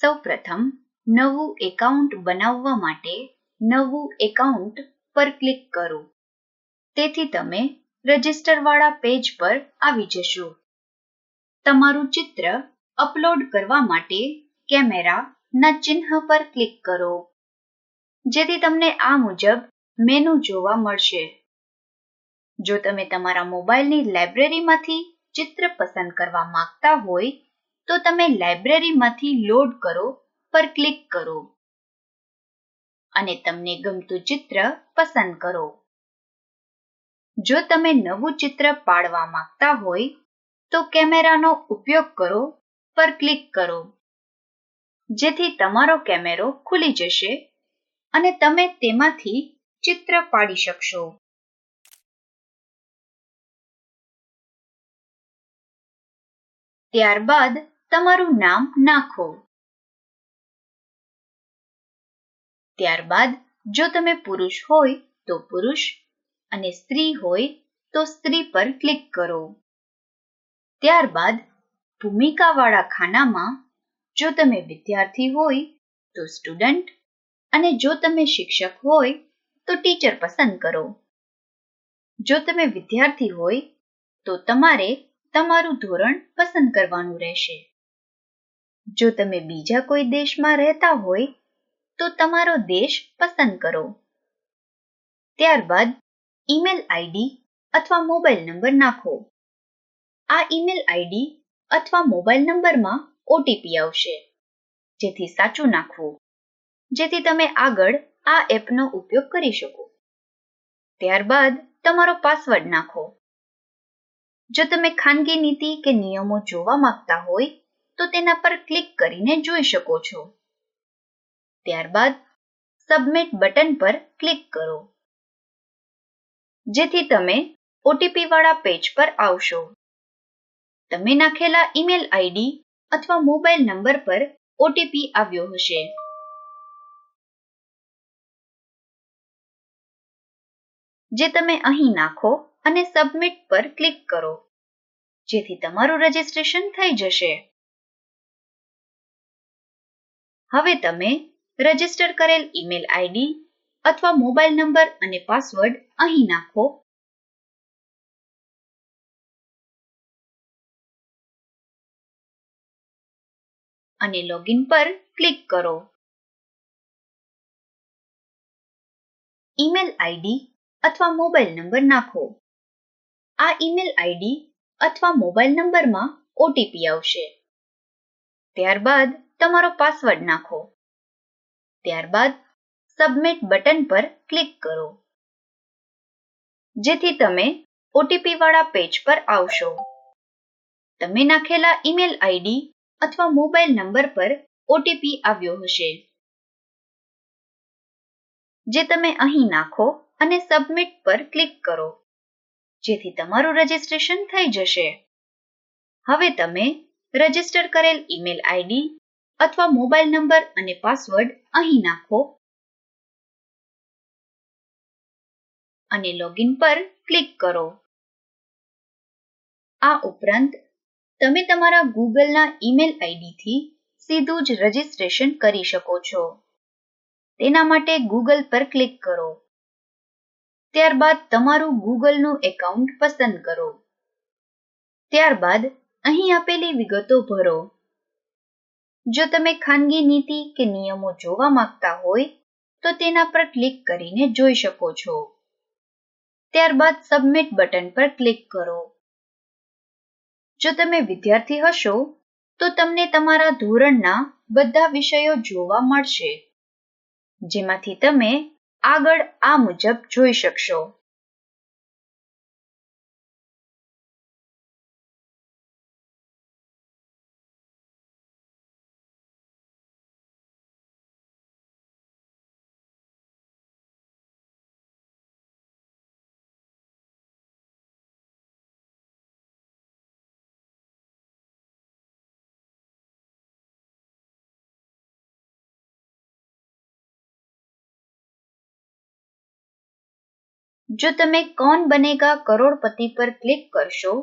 સૌપ્રથમ નવું એકાઉન્ટ બનાવવા માટે નવું એકાઉન્ટ પર ક્લિક કરો. તેથી તમે રજિસ્ટર વાળા પેજ પર આવી જશો. તમારું ચિત્ર અપલોડ કરવા માટે કેમેરાના ચિહ્ન પર ક્લિક કરો, જેથી તમને આ મુજબ મેનુ જોવા મળશે. જો તમે તમારા મોબાઈલની લાઇબ્રેરીમાંથી ચિત્ર પસંદ કરવા માંગતા હોય તો તમે લાઇબ્રેરીમાંથી લોડ કરો પર ક્લિક કરો અને તમને ગમતું ચિત્ર પસંદ કરો. જો તમે નવું ચિત્ર પાડવા માંગતા હોય તો કેમેરાનો ઉપયોગ કરો પર ક્લિક કરો, જેથી તમારો કેમેરો ખુલી જશે અને તમે તેમાંથી ચિત્ર પાડી શકશો. ત્યારબાદ તમારું નામ નાખો. ત્યારબાદ જો તમે પુરુષ હોય તો પુરુષ અને સ્ત્રી હોય તો સ્ત્રી પર ક્લિક કરો. ત્યારબાદ ભૂમિકાવાળા ખાનામાં જો તમે વિદ્યાર્થી હોય તો સ્ટુડન્ટ અને જો તમે શિક્ષક હોય તો ટીચર પસંદ કરો. જો તમે વિદ્યાર્થી હોય તો તમારે તમારું ધોરણ પસંદ કરવાનું રહેશે. જો તમે બીજા કોઈ દેશમાં રહેતા હોય તો તમારો દેશ પસંદ કરો. ત્યારબાદ ઈમેલ આઈડી અથવા મોબાઈલ નંબર નાખો. આ ઈમેલ આઈડી અથવા મોબાઈલ નંબરમાં ઓટીપી આવશે, જેથી સાચું નાખવું, જેથી તમે આગળ આ એપનો ઉપયોગ કરી શકો. ત્યારબાદ તમારો પાસવર્ડ નાખો. જો તમે ખાનગી નીતિ કે નિયમો જોવા માંગતા હોય તો તેના પર ક્લિક કરીને જોઈ શકો છો. ત્યારબાદ સબમિટ બટન પર ક્લિક કરો, જેથી તમે ઓટીપી વાળા પેજ પર આવશો. તમે નાખેલા ઈમેલ આઈડી અથવા મોબાઈલ નંબર પર ઓટીપી આવ્યો હશે. જે તમે અહીં નાખો અને સબમિટ પર ક્લિક કરો, જેથી તમારું રજિસ્ટ્રેશન થઈ જશે. હવે તમે રજિસ્ટર કરેલ ઈમેલ આઈડી અથવા મોબાઈલ નંબર અને પાસવર્ડ અહીં નાખો અને લોગિન પર ક્લિક કરો. ઈમેલ આઈડી અથવા મોબાઈલ નંબર નાખો. આ ઈમેલ આઈડી અથવા મોબાઈલ નંબરમાં ઓટીપી આવશે. ત્યારબાદ તમારો પાસવર્ડ નાખો. ત્યારબાદ સબમિટ બટન પર ક્લિક કરો, જેથી તમે ઓટીપી વાળા પેજ પર આવશો. તમે નાખેલા ઈમેલ આઈડી અથવા મોબાઈલ નંબર પર ઓટીપી આવ્યો હશે, જે તમે અહીં નાખો અને સબમિટ પર ક્લિક કરો, જેથી તમારું રજિસ્ટ્રેશન થઈ જશે. હવે તમે રજિસ્ટર કરેલ ઈમેલ આઈડી અથવા મોબાઈલ નંબર અને પાસવર્ડ અહીં નાખો અને લોગિન પર ક્લિક કરો. આ ઉપરાંત તમે તમારા ગૂગલના ઈમેલ આઈડીથી સીધું જ રજિસ્ટ્રેશન કરી શકો છો. તેના માટે ગૂગલ પર ક્લિક કરો. ત્યારબાદ તમારું ગૂગલનું એકાઉન્ટ પસંદ કરો. ત્યારબાદ અહીં આપેલી વિગતો ભરો. જો તમે ખાનગી નીતિ કે નિયમો જોવા માંગતા હોય તો તેના પર ક્લિક કરીને જોઈ શકો છો. ત્યારબાદ સબમિટ બટન પર ક્લિક કરો. જો તમે વિદ્યાર્થી હશો તો તમને તમારા ધોરણના બધા વિષયો જોવા મળશે, જેમાંથી તમે આગળ આ મુજબ જોઈ શકશો. જો તમે કૌન બનેગા કરોડપતિ પર ક્લિક કરશો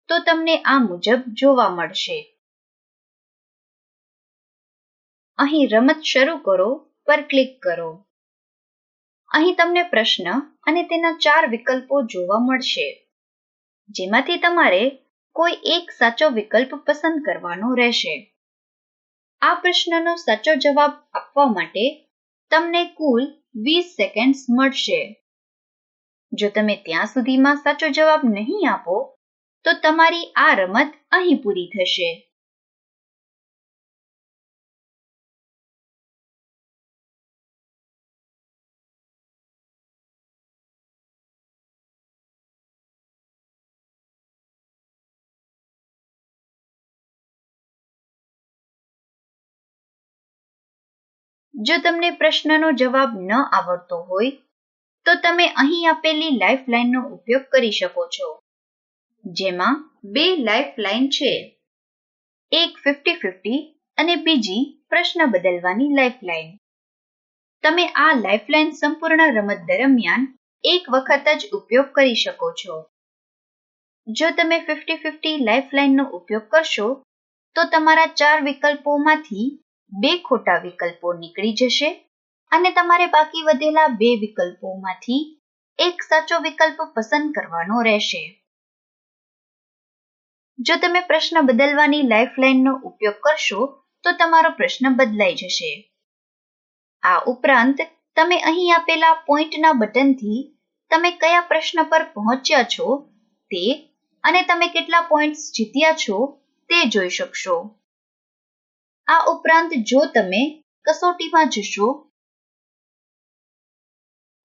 તો તમને આ મુજબ જોવા મળશે. અહીં રમત શરૂ કરો પર ક્લિક કરો. અહીં તમને પ્રશ્ન અને તેના 4 વિકલ્પો જોવા મળશે, જેમાંથી તમારે કોઈ એક સાચો વિકલ્પ પસંદ કરવાનો રહેશે. આ પ્રશ્નનો સાચો જવાબ આપવા માટે તમને કુલ 20 સેકન્ડ મળશે. જો તમે ત્યાં સુધીમાં સાચો જવાબ નહીં આપો તો તમારી આ રમત અહીં પૂરી થશે. જો તમને પ્રશ્નનો જવાબ ન આવડતો હોય તો તમે અહીં આપેલી લાઇફલાઇનનો ઉપયોગ કરી શકો છો, જેમાં 2 લાઇફલાઇન છે, એક 50-50 અને બીજી પ્રશ્ન બદલવાની લાઇફલાઇન. તમે આ લાઇફલાઇન સંપૂર્ણ રમત દરમિયાન એક વખત જ ઉપયોગ કરી શકો છો. જો તમે 50-50 લાઇફલાઇનનો ઉપયોગ કરશો તો તમારા 4 વિકલ્પોમાંથી 2 ખોટા વિકલ્પો નીકળી જશે અને તમારે બાકી વધેલા 2 વિકલ્પોમાંથી એક સાચો વિકલ્પ પસંદ કરવાનો રહેશે. જો તમે પ્રશ્ન બદલવાની લાઇફલાઇનનો ઉપયોગ કરશો તો તમારો પ્રશ્ન બદલાઈ જશે. આ ઉપરાંત તમે અહીં આપેલા પોઈન્ટના બટનથી તમે કયા પ્રશ્ન પર પહોંચ્યા છો તે અને તમે કેટલા પોઈન્ટ્સ જીત્યા છો તે જોઈ શકશો. આ ઉપરાંત જો તમે કસોટીમાં જશો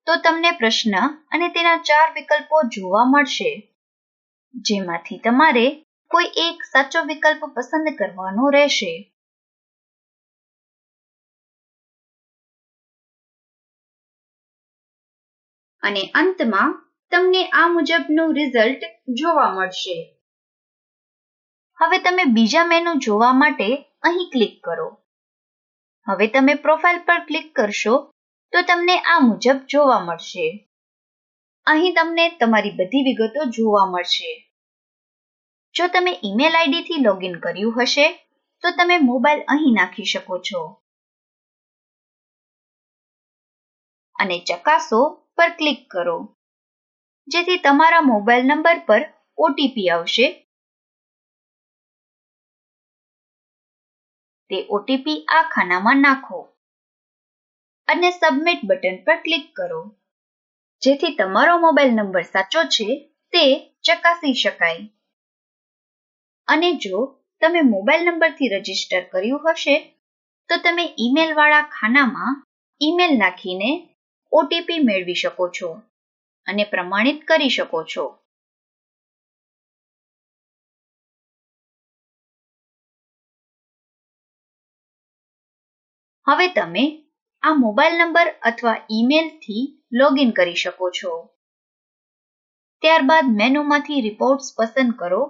તો તમને પ્રશ્ન અને તેના 4 વિકલ્પો જોવા મળશે, જેમાંથી તમારે કોઈ એક સાચો વિકલ્પ પસંદ કરવાનો રહેશે. અને અંતમાં તમને આ મુજબનું રિઝલ્ટ જોવા મળશે. હવે તમે બીજા મેનુ જોવા માટે અહીં ક્લિક કરો. હવે તમે પ્રોફાઇલ પર ક્લિક કરશો તો તમને આ મુજબ જોવા મળશે. અહીં તમને તમારી બધી વિગતો જોવા મળશે. જો તમે ઈમેલ આઈડી થી લોગિન કર્યું હશે તો તમે મોબાઈલ અહીં નાખી શકો છો અને ચકાસો પર ક્લિક કરો, જેથી તમારા મોબાઈલ નંબર પર ઓટીપી આવશે. તે ઓટીપી આ ખાનામાં નાખો અને સબમિટ બટન પર ક્લિક કરો, જેથી તમારો મોબાઈલ નંબર સાચો છે તે ચકાસી શકાય. અને જો તમે મોબાઈલ નંબરથી રજીસ્ટર કર્યું હશે તો તમે ઈમેલ વાળા ખાનામાં ઈમેલ નાખીને ઓટીપી મેળવી શકો છો અને પ્રમાણિત કરી શકો છો. હવે તમે આ મોબાઈલ નંબર અથવા ઈમેલથી લોગિન કરી શકો છો. ત્યારબાદ મેનુમાંથી રિપોર્ટ્સ પસંદ કરો,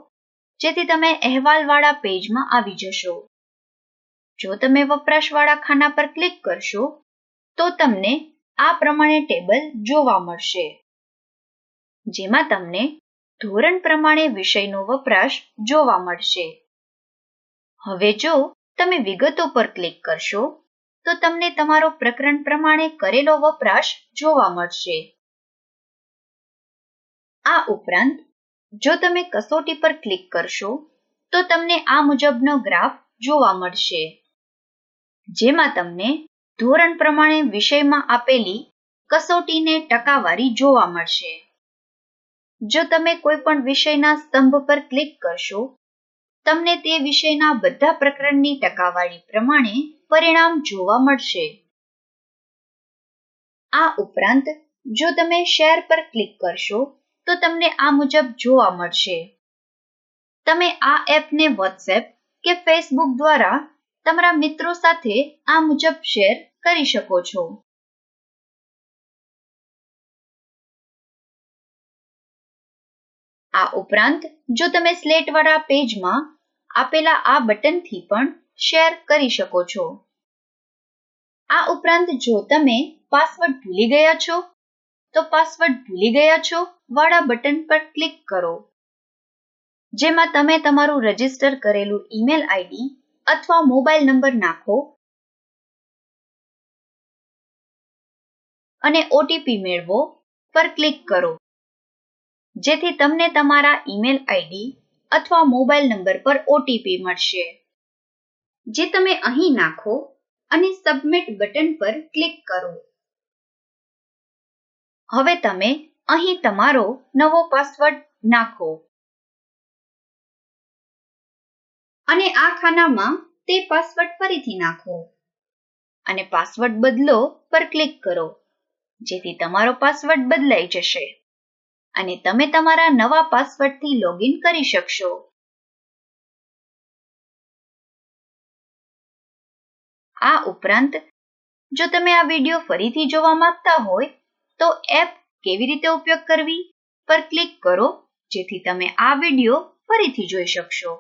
જેથી તમે અહેવાલવાળા પેજમાં આવી જશો. જો તમે વપરાશવાળા ખાના પર ક્લિક કરશો તો તમને આ પ્રમાણે ટેબલ જોવા મળશે, જેમાં તમને ધોરણ પ્રમાણે વિષયનો વપરાશ જોવા મળશે. હવે જો તમે વિગતો પર ક્લિક કરશો તો તમને તમારો પ્રકરણ પ્રમાણે કરેલો વપરાશ જોવા મળશે. આ ઉપરાંત જો તમે કસોટી પર ક્લિક કરશો તો તમને આ મુજબનો ગ્રાફ જોવા મળશે, જેમાં તમને ધોરણ પ્રમાણે વિષયમાં આપેલી કસોટીને ટકાવારી જોવા મળશે. જો તમે કોઈ પણ વિષયના સ્તંભ પર ક્લિક કરશો તમને તે વિષયના બધા પ્રકરણની ટકાવારી પ્રમાણે પરિણામ જોવા મળશે. આ ઉપરાંત જો તમે શેર પર ક્લિક કરશો તો તમને આ મુજબ જોવા મળશે. તમે આ એપને વોટ્સએપ કે ફેસબુક દ્વારા તમારા મિત્રો સાથે આ મુજબ શેર કરી શકો છો. આ ઉપરાંત જો તમે સ્લેટવાળા પેજમાં આપેલા આ બટનથી પણ શેર કરી શકો છો. આ ઉપરાંત જો તમે પાસવર્ડ ભૂલી ગયા છો તો પાસવર્ડ ભૂલી ગયા છો વાળા બટન પર ક્લિક કરો, જેમાં તમે તમારું રજીસ્ટર કરેલું ઈમેલ આઈડી અથવા મોબાઈલ નંબર નાખો અને ઓટીપી મેળવો પર ક્લિક કરો, જેથી તમને તમારા ઈમેલ આઈડી અથવા મોબાઈલ નંબર પર ઓટીપી મળશે, જે તમે અહીં નાખો અને સબમિટ બટન પર ક્લિક કરો. હવે તમે અહીં તમારો નવો પાસવર્ડ નાખો અને આ ખાનામાં તે પાસવર્ડ ફરીથી નાખો અને પાસવર્ડ બદલો પર ક્લિક કરો, જેથી તમારો પાસવર્ડ બદલાઈ જશે અને તમે તમારા નવા પાસવર્ડથી લોગિન કરી શકશો. આ ઉપરાંત જો તમે આ વિડીયો ફરીથી જોવા માંગતા હોય તો એપ કેવી રીતે ઉપયોગ કરવી પર ક્લિક કરો, જેથી તમે આ વિડીયો ફરીથી જોઈ શકશો.